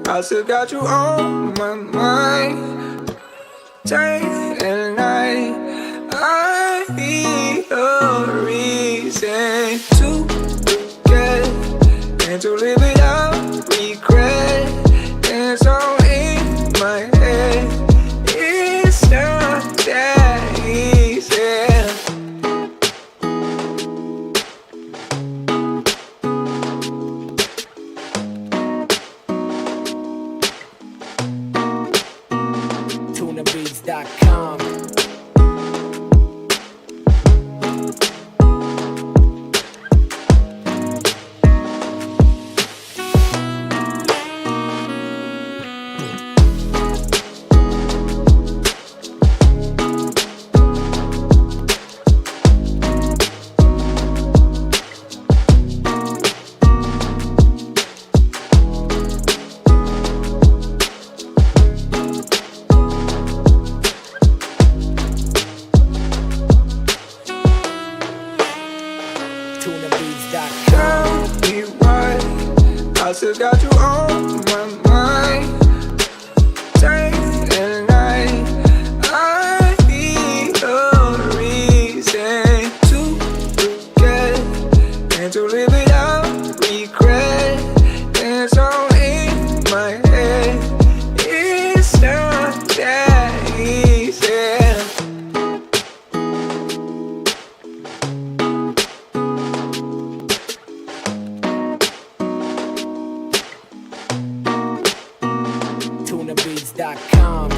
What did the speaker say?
I still got you on my mind, day and night. I need a reason to forget and to live without regret. It's all in my head. It's not that easy. TunaBeats.com. TunaBeats.com. Tell me why I still got you on my mind, day and night. I need a reason to forget and to live without regret. It's all in my head. It's not that easy. TunaBeats.com.